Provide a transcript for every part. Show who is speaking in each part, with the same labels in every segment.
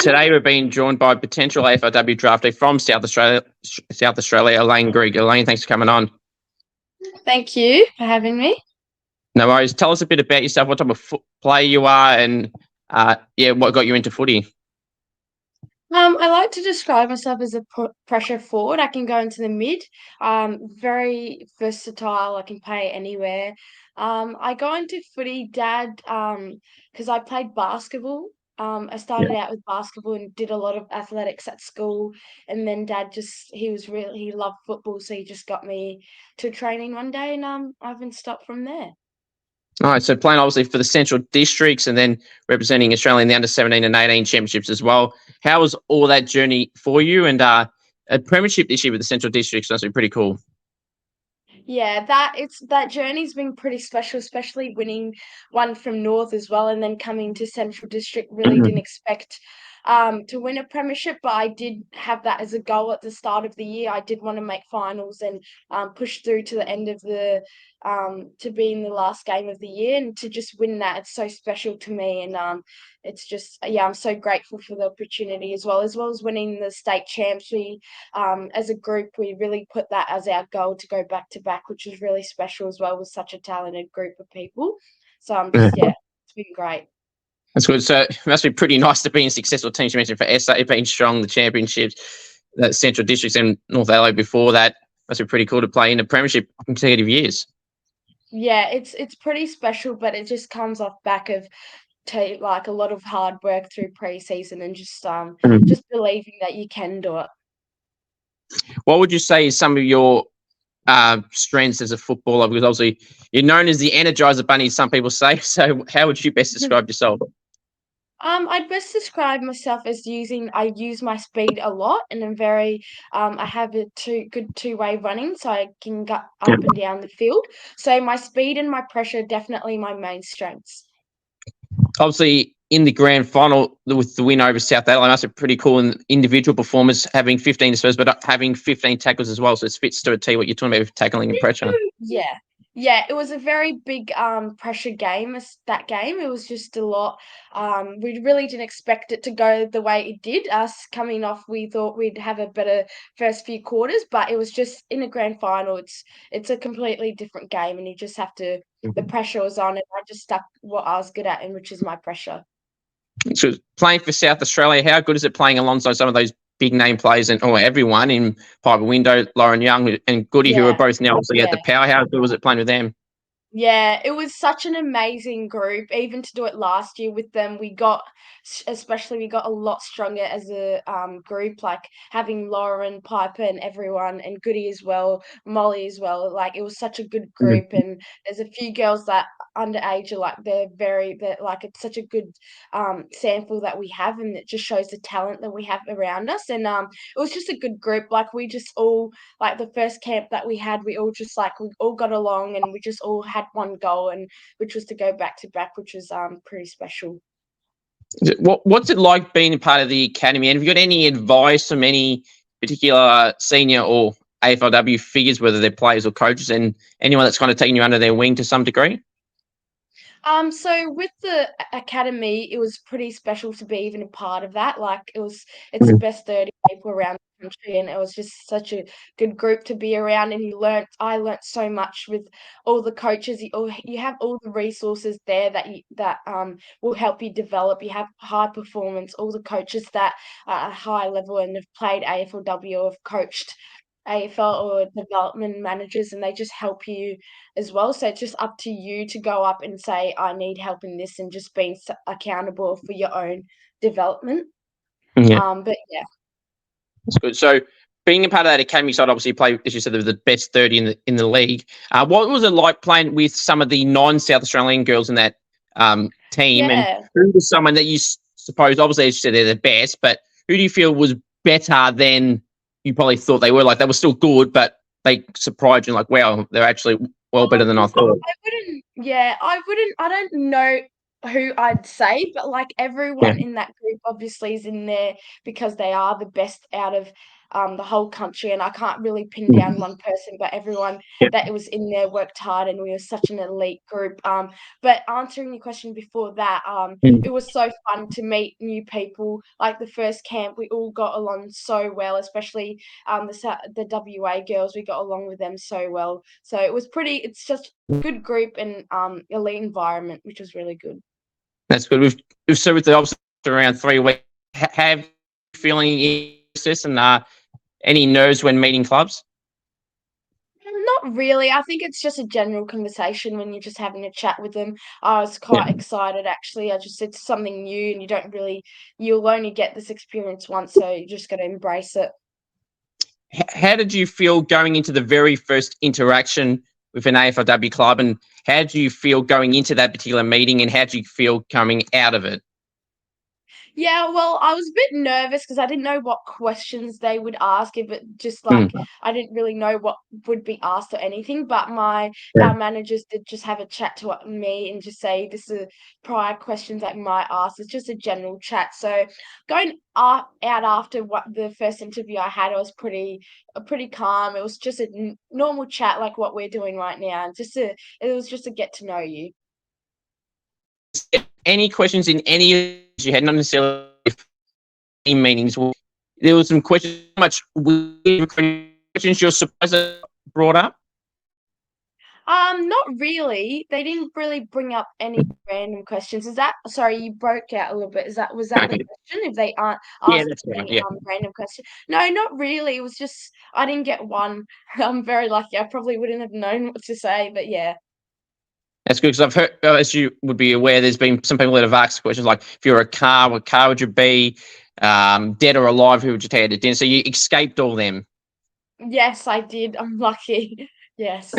Speaker 1: today we're being joined by potential Aflw draftee from South Australia, Elaine Grigg. Elaine, thanks for coming on.
Speaker 2: Thank you for having me.
Speaker 1: No worries. Tell us a bit about yourself, what type of player you are, and what got you into footy.
Speaker 2: I like to describe myself as a pressure forward. I can go into the mid. Very versatile. I can play anywhere. I got into footy, Dad, because I played basketball. I started out with basketball and did a lot of athletics at school, and then Dad he loved football, so he just got me to training one day, and I haven't stopped from there.
Speaker 1: All right, so playing obviously for the Central Districts and then representing Australia in the under 17 and 18 championships as well. How was all that journey for you? And a premiership this year with the Central Districts must be pretty cool.
Speaker 2: Yeah, that journey's been pretty special, especially winning one from North as well, and then coming to Central District. Really didn't expect to win a premiership, but I did have that as a goal at the start of the year. I did want to make finals and push through to the end of the to be in the last game of the year, and to just win that. It's so special to me, and it's just I'm so grateful for the opportunity as well as winning the state champs. We as a group, we really put that as our goal to go back to back, which is really special as well with such a talented group of people. So it's been great.
Speaker 1: That's good. So it must be pretty nice to be in successful teams. You mentioned for SA being strong, the championships, the Central Districts and North Aflw before that. Must be pretty cool to play in a premiership consecutive years.
Speaker 2: Yeah, it's pretty special, but it just comes off back of like a lot of hard work through pre-season and just believing that you can do it.
Speaker 1: What would you say is some of your strengths as a footballer? Because obviously you're known as the Energizer Bunny, some people say. So how would you best describe yourself?
Speaker 2: I'd best describe myself as I use my speed a lot, and I'm very I have a good two-way running, so I can go up and down the field. So my speed and my pressure are definitely my main strengths.
Speaker 1: Obviously, in the grand final with the win over South Adelaide, must be pretty cool in individual performance, having 15 disposals, but having 15 tackles as well. So it fits to a T what you're talking about with tackling and pressure.
Speaker 2: Yeah, it was a very big pressure game. That game, it was just a lot. We really didn't expect it to go the way it did. Us coming off, we thought we'd have a better first few quarters, but it was just in a grand final. It's a completely different game, and you just have to. The pressure was on, and I just stuck what I was good at, and which is my pressure.
Speaker 1: So playing for South Australia, how good is it playing alongside some of those big name players or everyone in Piper Window, Lauren Young and Goody, who are both now obviously at the power? How good was it playing with them?
Speaker 2: Yeah, it was such an amazing group. Even to do it last year with them, we got a lot stronger as a group. Like having Lauren, Piper, and everyone, and Goody as well, Molly as well. Like it was such a good group, and there's a few girls that underage are like they're like it's such a good sample that we have, and it just shows the talent that we have around us. And it was just a good group. Like we just all like the first camp that we had, we all got along, and we just all had one goal, and which was to go back to back, which was pretty special.
Speaker 1: What's it like being a part of the academy? And have you got any advice from any particular senior or AFLW figures, whether they're players or coaches, and anyone that's kind of taken you under their wing to some degree?
Speaker 2: So with the academy, it was pretty special to be even a part of that. Like it's the best 30 people around the country, and it was just such a good group to be around. And I learnt so much with all the coaches. You have all the resources there that will help you develop. You have high performance, all the coaches that are at a high level and have played AFLW or have coached AFL or development managers, and they just help you as well. So it's just up to you to go up and say, I need help in this, and just being accountable for your own development. But yeah.
Speaker 1: That's good. So being a part of that academy side, obviously you play, as you said, the best 30 in the league. What was it like playing with some of the non-South Australian girls in that team?
Speaker 2: Yeah.
Speaker 1: And who was someone that you suppose, obviously, as you said, they're the best, but who do you feel was better than you probably thought they were? Like they were still good, but they surprised you like, wow, they're actually well better than I thought.
Speaker 2: I don't know who I'd say, but like everyone in that group obviously is in there because they are the best out of the whole country, and I can't really pin down one person, but everyone that was in there worked hard, and we were such an elite group. But answering your question before that, it was so fun to meet new people. Like the first camp, we all got along so well, especially the WA girls. We got along with them so well. So it's just a good group and elite environment, which was really good.
Speaker 1: That's good. We've said with the opposite around 3 weeks. Have you feeling this and any nerves when meeting clubs?
Speaker 2: Not really. I think it's just a general conversation when you're just having a chat with them. I was quite excited actually. It's something new and you'll only get this experience once, so you just got to embrace it.
Speaker 1: How did you feel going into the very first interaction with an AFLW club, and how did you feel going into that particular meeting, and how did you feel coming out of it?
Speaker 2: Yeah, well, I was a bit nervous because I didn't know what questions they would ask. If it just like I didn't really know what would be asked or anything. But our managers did just have a chat to me and just say this is prior questions that might ask. It's just a general chat. So going out after what the first interview I had, I was pretty calm. It was just a normal chat like what we're doing right now. It was just a get to know you.
Speaker 1: Any questions in any you had, not necessarily in meetings? There was some questions. How much weird questions you're surprised brought up?
Speaker 2: Not really. They didn't really bring up any random questions. Sorry, you broke out a little bit. Was that the question? If they aren't
Speaker 1: Yeah,
Speaker 2: asked
Speaker 1: that's right.
Speaker 2: any
Speaker 1: Yeah,
Speaker 2: random question? No, not really. It was just I didn't get one. I'm very lucky. I probably wouldn't have known what to say, but yeah.
Speaker 1: that's good because I've heard, as you would be aware, there's been some people that have asked questions like, if you're a car, what car would you be? Dead or alive, who would you take to dinner? So you escaped all them.
Speaker 2: Yes, I did. I'm lucky. Yes.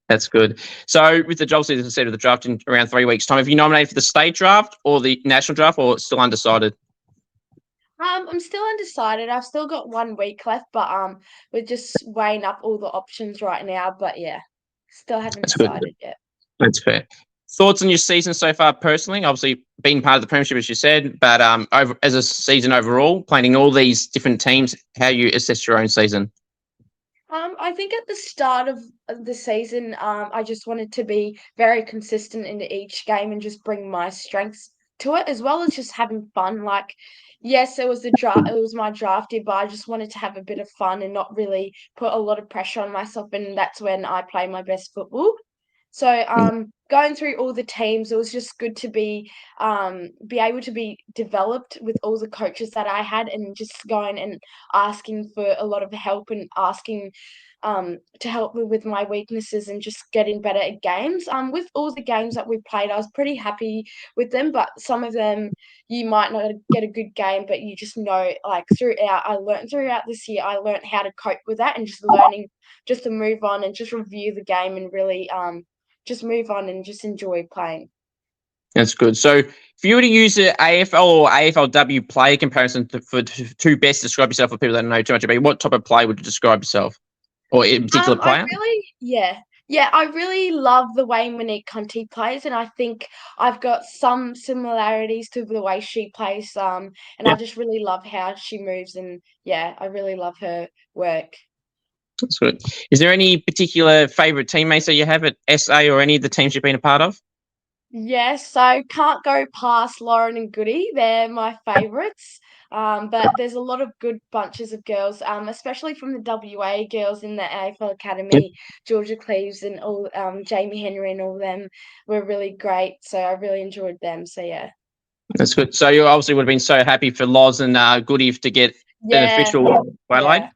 Speaker 1: That's good. So with the job season, as I said, with the draft in around 3 weeks' time, have you nominated for the state draft or the national draft, or still undecided?
Speaker 2: I'm still undecided. I've still got 1 week left, but we're just weighing up all the options right now. But yeah, still haven't
Speaker 1: That's good.
Speaker 2: decided yet.
Speaker 1: That's fair. Thoughts on your season so far personally? Obviously, being part of the premiership, as you said, but as a season overall, playing all these different teams, how you assess your own season?
Speaker 2: I think at the start of the season, I just wanted to be very consistent in each game and just bring my strengths to it, as well as just having fun. Like, yes, it was it was my draft year, but I just wanted to have a bit of fun and not really put a lot of pressure on myself, and that's when I play my best football. So, going through all the teams, it was just good to be able to be developed with all the coaches that I had, and just going and asking for a lot of help and asking to help me with my weaknesses and just getting better at games. With all the games that we played, I was pretty happy with them, but some of them you might not get a good game, but you just know, like I learned throughout this year, I learned how to cope with that and just learning just to move on and just review the game and really just move on and just enjoy playing.
Speaker 1: That's good. So, if you were to use an AFL or AFLW player comparison to best describe yourself for people that don't know too much about you, what type of player would you describe yourself, or in particular player?
Speaker 2: I really love the way Monique Conti plays, and I think I've got some similarities to the way she plays. And I just really love how she moves, and yeah, I really love her work.
Speaker 1: That's good. Is there any particular favourite teammates that you have at SA or any of the teams you've been a part of?
Speaker 2: Yes, so can't go past Lauren and Goody. They're my favourites. But there's a lot of good bunches of girls, especially from the WA girls in the AFL Academy, Georgia Cleves and all, Jamie Henry and all them were really great. So I really enjoyed them. So yeah.
Speaker 1: That's good. So you obviously would have been so happy for Loz and Goody to get an
Speaker 2: Yeah,
Speaker 1: official Adelaide.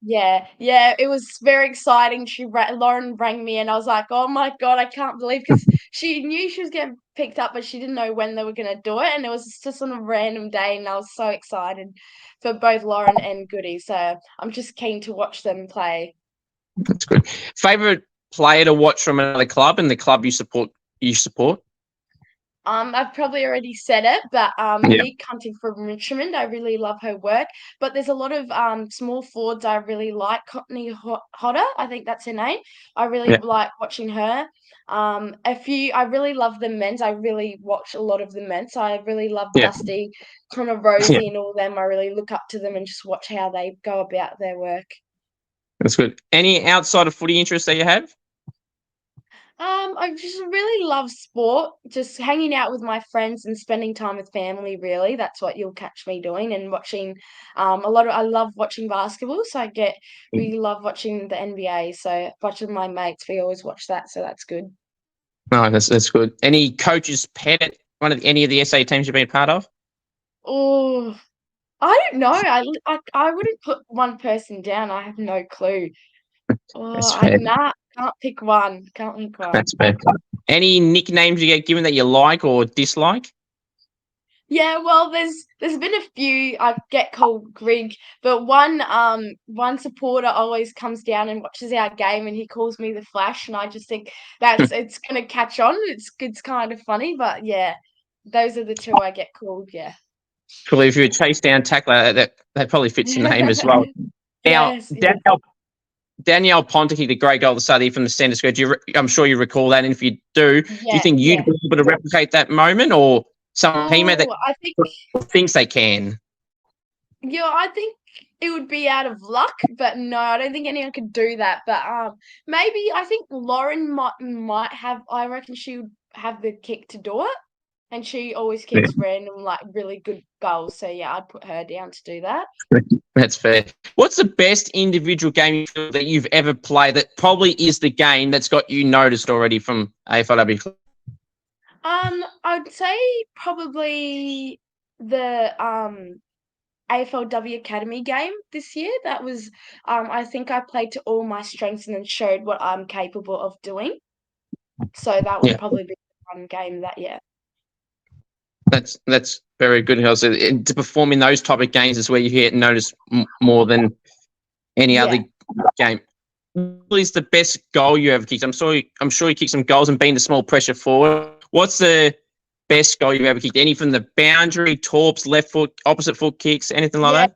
Speaker 2: yeah. Yeah, it was very exciting. Lauren rang me, and I was like, "Oh my god, I can't believe!" Because she knew she was getting picked up, but she didn't know when they were gonna do it, and it was just on a random day, and I was so excited for both Lauren and Goody. So I'm just keen to watch them play.
Speaker 1: That's good. Favorite player to watch from another club and the club you support?
Speaker 2: I've probably already said it, but
Speaker 1: Yeah.
Speaker 2: Nick Hunting from Richmond, I really love her work. But there's a lot of small forwards I really like. Courtney Hodder, I think that's her name. I really
Speaker 1: Yeah.
Speaker 2: like watching her. I really love the men's. I really watch a lot of the men's. So I really love
Speaker 1: Yeah.
Speaker 2: Dusty, Connor
Speaker 1: Yeah.
Speaker 2: Rosie, and all them. I really look up to them and just watch how they go about their work.
Speaker 1: That's good. Any outside of footy interests that you have?
Speaker 2: I just really love sport, just hanging out with my friends and spending time with family, really. That's what you'll catch me doing and watching I love watching basketball, so we love watching the NBA. So watching my mates, we always watch that, so that's good.
Speaker 1: No, that's good. Any coaches pet at any of the SA teams you've been part of?
Speaker 2: Oh, I don't know. I wouldn't put one person down. I have no clue.
Speaker 1: That's fair.
Speaker 2: Can't pick one. Can't pick one.
Speaker 1: That's fair. Any nicknames you get given that you like or dislike?
Speaker 2: Yeah, well, there's been a few. I get called Grigg, but one supporter always comes down and watches our game, and he calls me the Flash, and I just think it's gonna catch on. It's kind of funny, but yeah, those are the two I get called. Yeah.
Speaker 1: Probably if you're a chase down tackler, that probably fits your name as well. Now,
Speaker 2: Yes. Yeah.
Speaker 1: Danielle Ponte kicked a great goal this Saturday from the centre square. I'm sure you recall that. And if you do you
Speaker 2: Yeah.
Speaker 1: think you'd
Speaker 2: Yeah.
Speaker 1: be able to replicate that moment, or some teammate that
Speaker 2: I think.
Speaker 1: thinks they can?
Speaker 2: Yeah, I think it would be out of luck, but no, I don't think anyone could do that. But maybe I think Lauren might have. I reckon she would have the kick to do it, and she always
Speaker 1: Yeah,
Speaker 2: kicks random like really good goals. So yeah, I'd put her down to do that.
Speaker 1: that's fair. What's the best individual game that you've ever played that probably is the game that's got you noticed already from AFLW?
Speaker 2: I'd say probably the AFLW Academy game this year. That was I think I played to all my strengths and then showed what I'm capable of doing. So that would
Speaker 1: Yeah,
Speaker 2: probably be the one game that year.
Speaker 1: that's very good. Also, to perform in those type of games is where you get noticed more than any other
Speaker 2: Yeah.
Speaker 1: game. What is the best goal you ever kicked? I'm sure you kicked some goals and been a small pressure forward. What's the best goal you've ever kicked? Any from the boundary, torps, left foot, opposite foot kicks, anything like
Speaker 2: Yeah.
Speaker 1: that?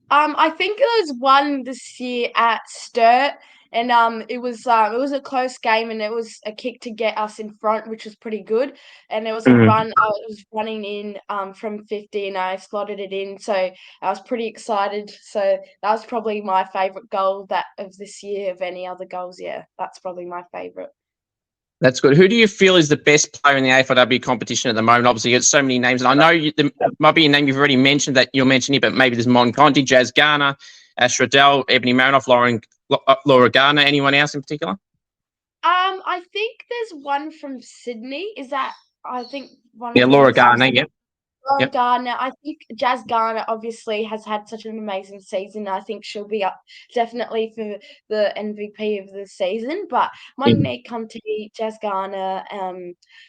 Speaker 2: I think there was one this year at Sturt, and it was a close game, and it was a kick to get us in front, which was pretty good. And there was a run. I was running in from 50, and I slotted it in, so I was pretty excited. So that was probably my favourite goal of this year. Of any other goals, yeah, that's probably my favourite.
Speaker 1: That's good. Who do you feel is the best player in the AFLW competition at the moment? Obviously, you got so many names, and I know there might be a name you've already mentioned that you'll mention here, but maybe there's Mon Conti, Jazz Garner, Shradell, Ebony Marinoff, Laura Garner. Anyone else in particular?
Speaker 2: I think there's one from Sydney. Is that I think one
Speaker 1: Yeah,
Speaker 2: of the
Speaker 1: Laura
Speaker 2: girls from
Speaker 1: Garner.
Speaker 2: Sydney.
Speaker 1: Yep.
Speaker 2: Laura
Speaker 1: Yep.
Speaker 2: Garner, I think Jazz Garner obviously has had such an amazing season. I think she'll be up definitely for the MVP of the season. But Monique Conti, Jazz Garner,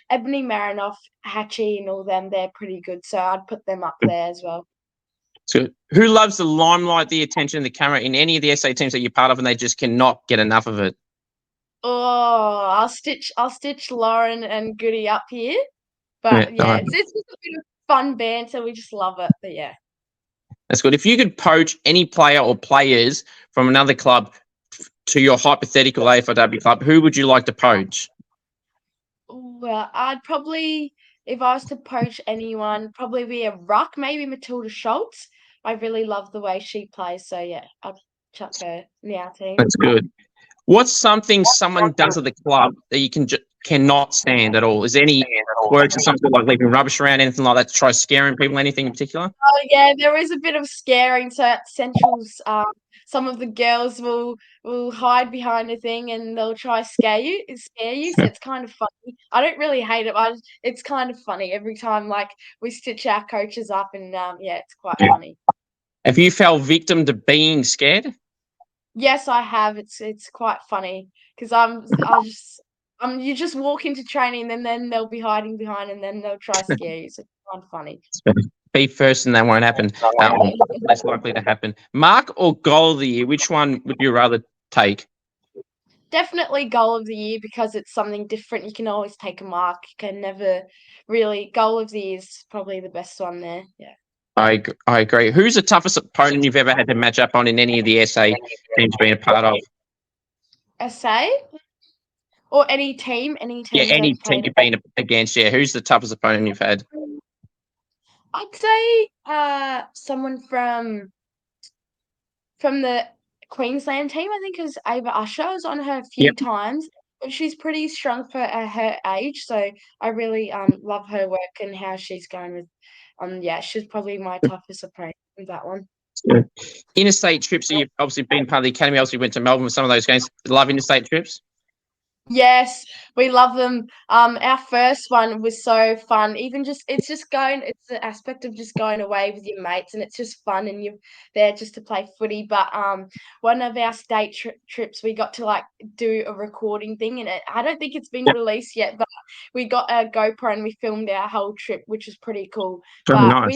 Speaker 2: Ebony Marinoff, Hatchie, and all them, they're pretty good. So I'd put them up there as well.
Speaker 1: So, who loves the limelight, the attention, the camera in any of the SA teams that you're part of, and they just cannot get enough of it?
Speaker 2: Oh, I'll stitch Lauren and Goody up here. But yeah, it's just a bit of fun banter. We just love it. But yeah.
Speaker 1: That's good. If you could poach any player or players from another club to your hypothetical AFLW club, who would you like to poach?
Speaker 2: Well, I'd probably, if I was to poach anyone, probably be a ruck, maybe Matilda Schultz. I really love the way she plays. So yeah, I'd chuck her in our team.
Speaker 1: That's good. What's something someone does at the club that you cannot stand at all? Is there any words or something like leaving rubbish around, anything like that to try scaring people, anything in particular?
Speaker 2: Oh yeah, there is a bit of scaring. So at Central's, some of the girls will hide behind a thing and they'll try scare you. So it's kind of funny. I don't really hate it. It's kind of funny every time. Like we stitch our coaches up, and yeah, it's quite funny.
Speaker 1: Have you fell victim to being scared?
Speaker 2: Yes, I have. It's quite funny because you just walk into training and then they'll be hiding behind and then they'll try scare you. So it's kind of funny.
Speaker 1: Be first and that won't happen. Less likely to happen. Mark or goal of the year, which one would you rather take?
Speaker 2: definitely goal of the year because it's something different. You can always take a mark. You can never really goal of the year is probably the best one there. Yeah.
Speaker 1: I agree. Who's the toughest opponent you've ever had to match up on in any of the SA teams being a part of?
Speaker 2: SA or any teams
Speaker 1: Any
Speaker 2: I've
Speaker 1: team
Speaker 2: played.
Speaker 1: you've been against. Yeah, who's the toughest opponent you've had?
Speaker 2: I'd say someone from the Queensland team. I think it was Ava Usher. I was on her a few
Speaker 1: Yep.
Speaker 2: times, but she's pretty strong for her age. So I really love her work and how she's going with. Yeah, she's probably my toughest opponent with that one.
Speaker 1: Interstate trips. You've obviously been part of the academy. Obviously went to Melbourne for some of those games. Love interstate trips.
Speaker 2: Yes, we love them. Our first one was so fun. Even it's the aspect of just going away with your mates, and it's just fun, and you're there just to play footy. But one of our state trips, we got to like do a recording thing, and I don't think it's been released yet, but we got a GoPro and we filmed our whole trip, which was pretty cool.
Speaker 1: Very
Speaker 2: But
Speaker 1: nice.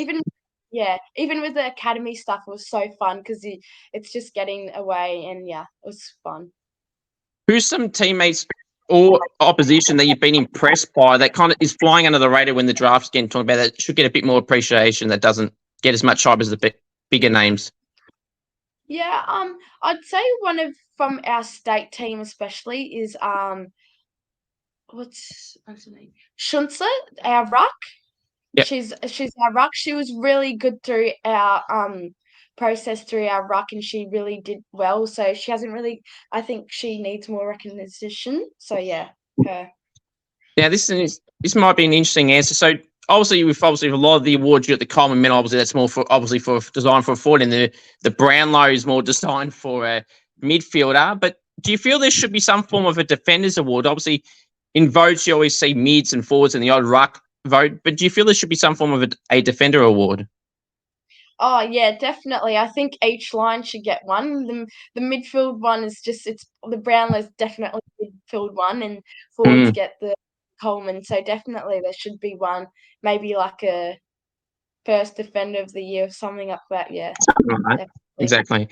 Speaker 2: even with the academy stuff, it was so fun because it's just getting away, and yeah, it was fun.
Speaker 1: Who's some teammates or opposition that you've been impressed by that kind of is flying under the radar when the draft's getting talked about that should get a bit more appreciation that doesn't get as much hype as the bigger names?
Speaker 2: Yeah, I'd say from our state team especially is what's her name? Shunsa, our ruck.
Speaker 1: Yep.
Speaker 2: She's our ruck. She was really good through our process through our ruck, and she really did well. So she hasn't really. I think she needs more recognition. So yeah, her.
Speaker 1: Now this might be an interesting answer. So obviously a lot of the awards you got the Coleman Medal. Obviously that's more for designed for a forward, and the Brownlow is more designed for a midfielder. But do you feel there should be some form of a defenders award? Obviously, in votes you always see mids and forwards and the odd ruck vote. But do you feel there should be some form of a defender award?
Speaker 2: Oh yeah, definitely. I think each line should get one. The midfield one is it's the Brownlow's definitely midfield one, and forwards get the Coleman. So definitely there should be one, maybe like a first defender of the year or something like that. Yeah,
Speaker 1: Right. Exactly.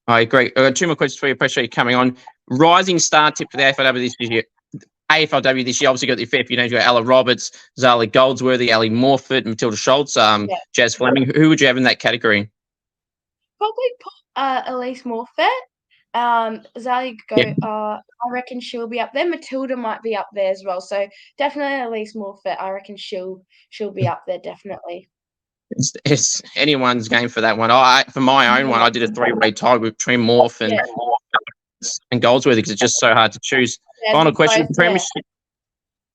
Speaker 1: I agree. I've got two more questions for you. Appreciate you coming on. Rising star tip for the AFLW this year. AFLW this year, obviously got the fair few names. You've got Ella Roberts, Zali Goldsworthy, Ali Morford, Matilda Schultz, Jazz Fleming. Who would you have in that category?
Speaker 2: Probably Elise Morfett. Zali I reckon she'll be up there. Matilda might be up there as well. So definitely Elise Morfett. I reckon she'll be up there definitely.
Speaker 1: It's anyone's game for that one. For my own one, I did a three-way tie between Morph and Goldsworthy because it's just so hard to choose.
Speaker 2: Yeah,
Speaker 1: Final question: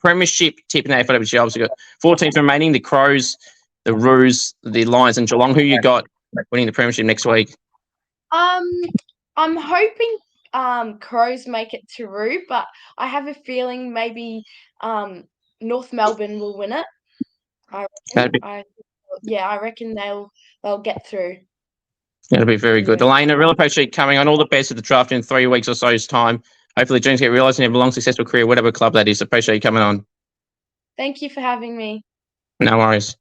Speaker 1: Premiership tip in the AFLW. Obviously got 4 teams remaining: the Crows, the Roos, the Lions, and Geelong. Who you got winning the premiership next week?
Speaker 2: I'm hoping Crows make it to Roo, but I have a feeling maybe North Melbourne will win it. I reckon they'll get through.
Speaker 1: That'll be very good. Elaine, I really appreciate you coming on. All the best at the draft in 3 weeks or so's time. Hopefully dreams get realised and you have a long, successful career, whatever club that is. Appreciate you coming on.
Speaker 2: Thank you for having me.
Speaker 1: No worries.